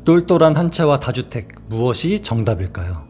똘똘한 한 채와 다주택, 무엇이 정답일까요?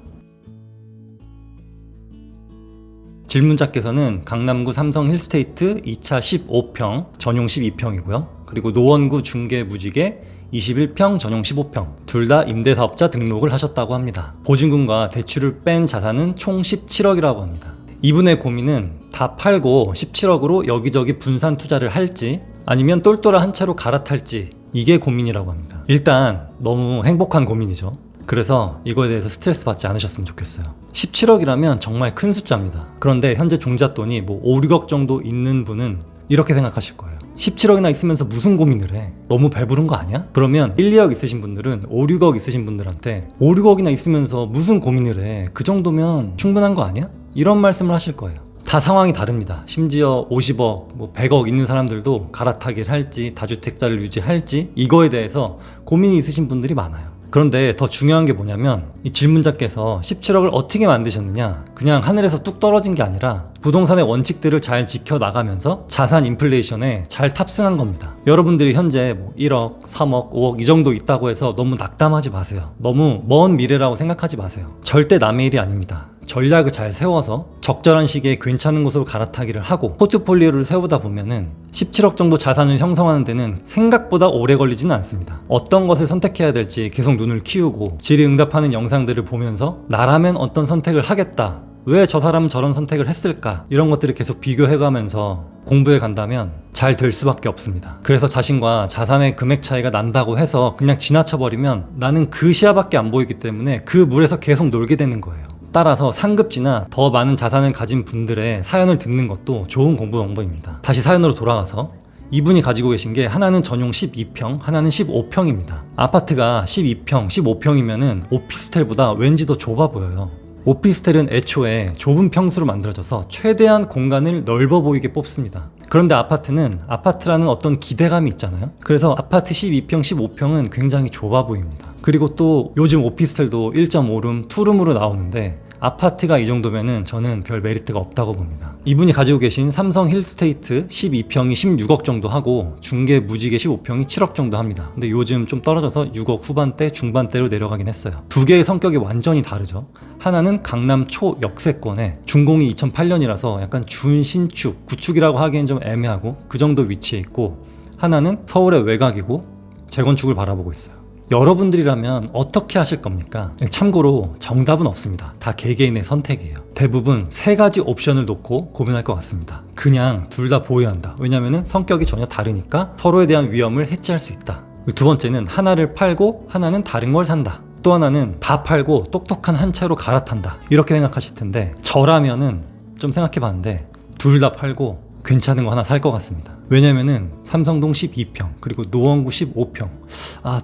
질문자께서는 강남구 삼성 힐스테이트 2차 15평, 전용 12평이고요. 그리고 노원구 중계 무지개 21평, 전용 15평 둘 다 임대사업자 등록을 하셨다고 합니다. 보증금과 대출을 뺀 자산은 총 17억이라고 합니다. 이분의 고민은 다 팔고 17억으로 여기저기 분산 투자를 할지 아니면 똘똘한 한 채로 갈아탈지 이게 고민이라고 합니다. 일단 너무 행복한 고민이죠. 그래서 이거에 대해서 스트레스 받지 않으셨으면 좋겠어요. 17억이라면 정말 큰 숫자입니다. 그런데 현재 종잣돈이 5, 6억 정도 있는 분은 이렇게 생각하실 거예요. 17억이나 있으면서 무슨 고민을 해? 너무 배부른 거 아니야? 그러면 1, 2억 있으신 분들은 5, 6억 있으신 분들한테 5, 6억이나 있으면서 무슨 고민을 해? 그 정도면 충분한 거 아니야? 이런 말씀을 하실 거예요. 다 상황이 다릅니다. 심지어 50억, 100억 있는 사람들도 갈아타기를 할지 다주택자를 유지할지 이거에 대해서 고민이 있으신 분들이 많아요. 그런데 더 중요한 게 뭐냐면 이 질문자께서 17억을 어떻게 만드셨느냐, 그냥 하늘에서 뚝 떨어진 게 아니라 부동산의 원칙들을 잘 지켜나가면서 자산 인플레이션에 잘 탑승한 겁니다. 여러분들이 현재 1억, 3억, 5억 이 정도 있다고 해서 너무 낙담하지 마세요. 너무 먼 미래라고 생각하지 마세요. 절대 남의 일이 아닙니다. 전략을 잘 세워서 적절한 시기에 괜찮은 곳으로 갈아타기를 하고 포트폴리오를 세우다 보면은 17억 정도 자산을 형성하는 데는 생각보다 오래 걸리지는 않습니다. 어떤 것을 선택해야 될지 계속 눈을 키우고 질의응답하는 영상들을 보면서 나라면 어떤 선택을 하겠다, 왜 저 사람은 저런 선택을 했을까, 이런 것들을 계속 비교해가면서 공부해 간다면 잘 될 수밖에 없습니다. 그래서 자신과 자산의 금액 차이가 난다고 해서 그냥 지나쳐버리면 나는 그 시야밖에 안 보이기 때문에 그 물에서 계속 놀게 되는 거예요. 따라서 상급지나 더 많은 자산을 가진 분들의 사연을 듣는 것도 좋은 공부 방법입니다. 다시 사연으로 돌아가서 이분이 가지고 계신 게 하나는 전용 12평, 하나는 15평입니다. 아파트가 12평, 15평이면은 오피스텔보다 왠지 더 좁아 보여요. 오피스텔은 애초에 좁은 평수로 만들어져서 최대한 공간을 넓어 보이게 뽑습니다. 그런데 아파트는 아파트라는 어떤 기대감이 있잖아요. 그래서 아파트 12평, 15평은 굉장히 좁아 보입니다. 그리고 또 요즘 오피스텔도 1.5룸, 2룸으로 나오는데 아파트가 이 정도면은 저는 별 메리트가 없다고 봅니다. 이분이 가지고 계신 삼성 힐스테이트 12평이 16억 정도 하고 중계 무지개 15평이 7억 정도 합니다. 근데 요즘 좀 떨어져서 6억 후반대, 중반대로 내려가긴 했어요. 두 개의 성격이 완전히 다르죠. 하나는 강남 초역세권에 준공이 2008년이라서 약간 준신축, 구축이라고 하기엔 좀 애매하고 그 정도 위치에 있고, 하나는 서울의 외곽이고 재건축을 바라보고 있어요. 여러분들이라면 어떻게 하실 겁니까? 참고로 정답은 없습니다. 다 개개인의 선택이에요. 대부분 세 가지 옵션을 놓고 고민할 것 같습니다. 그냥 둘 다 보유한다. 왜냐면은 성격이 전혀 다르니까 서로에 대한 위험을 해치할 수 있다. 두 번째는 하나를 팔고 하나는 다른 걸 산다. 또 하나는 다 팔고 똑똑한 한 채로 갈아탄다. 이렇게 생각하실 텐데 저라면은 좀 생각해봤는데 둘 다 팔고 괜찮은 거 하나 살 것 같습니다. 왜냐면은 삼성동 12평 그리고 노원구 15평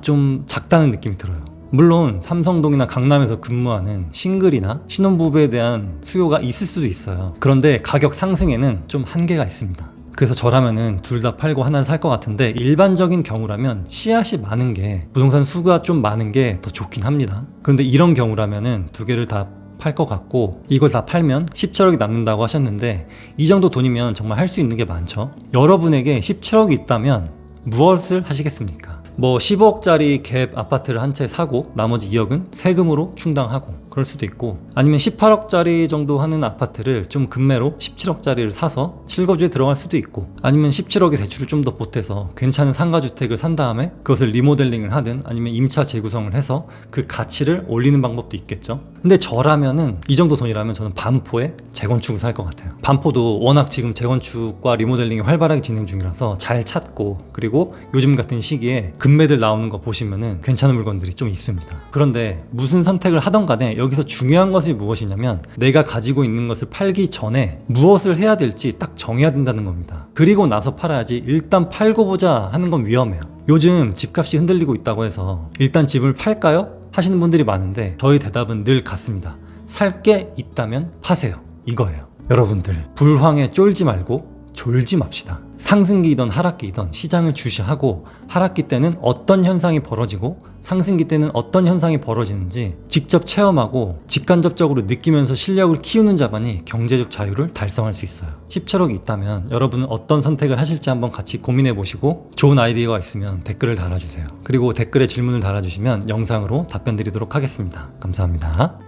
좀 작다는 느낌이 들어요. 물론 삼성동이나 강남에서 근무하는 싱글이나 신혼부부에 대한 수요가 있을 수도 있어요. 그런데 가격 상승에는 좀 한계가 있습니다. 그래서 저라면은 둘 다 팔고 하나를 살 것 같은데, 일반적인 경우라면 씨앗이 많은 게, 부동산 수가 좀 많은 게 더 좋긴 합니다. 그런데 이런 경우라면은 두 개를 다 팔 것 같고, 이걸 다 팔면 17억이 남는다고 하셨는데 이 정도 돈이면 정말 할 수 있는 게 많죠. 여러분에게 17억이 있다면 무엇을 하시겠습니까? 15억짜리 갭 아파트를 한 채 사고 나머지 2억은 세금으로 충당하고 그럴 수도 있고, 아니면 18억짜리 정도 하는 아파트를 좀 급매로 17억짜리를 사서 실거주에 들어갈 수도 있고, 아니면 17억의 대출을 좀 더 보태서 괜찮은 상가주택을 산 다음에 그것을 리모델링을 하든 아니면 임차 재구성을 해서 그 가치를 올리는 방법도 있겠죠. 근데 저라면은 이 정도 돈이라면 저는 반포에 재건축을 살 것 같아요. 반포도 워낙 지금 재건축과 리모델링이 활발하게 진행 중이라서 잘 찾고, 그리고 요즘 같은 시기에 급매들 나오는 거 보시면은 괜찮은 물건들이 좀 있습니다. 그런데 무슨 선택을 하던 간에 여기서 중요한 것이 무엇이냐면 내가 가지고 있는 것을 팔기 전에 무엇을 해야 될지 딱 정해야 된다는 겁니다. 그리고 나서 팔아야지 일단 팔고 보자 하는 건 위험해요. 요즘 집값이 흔들리고 있다고 해서 일단 집을 팔까요? 하시는 분들이 많은데 저희 대답은 늘 같습니다. 살 게 있다면 파세요. 이거예요. 여러분들 불황에 쫄지 말고 졸지 맙시다. 상승기이든 하락기이든 시장을 주시하고 하락기 때는 어떤 현상이 벌어지고 상승기 때는 어떤 현상이 벌어지는지 직접 체험하고 직간접적으로 느끼면서 실력을 키우는 자만이 경제적 자유를 달성할 수 있어요. 10천억이 있다면 여러분은 어떤 선택을 하실지 한번 같이 고민해 보시고 좋은 아이디어가 있으면 댓글을 달아주세요. 그리고 댓글에 질문을 달아주시면 영상으로 답변 드리도록 하겠습니다. 감사합니다.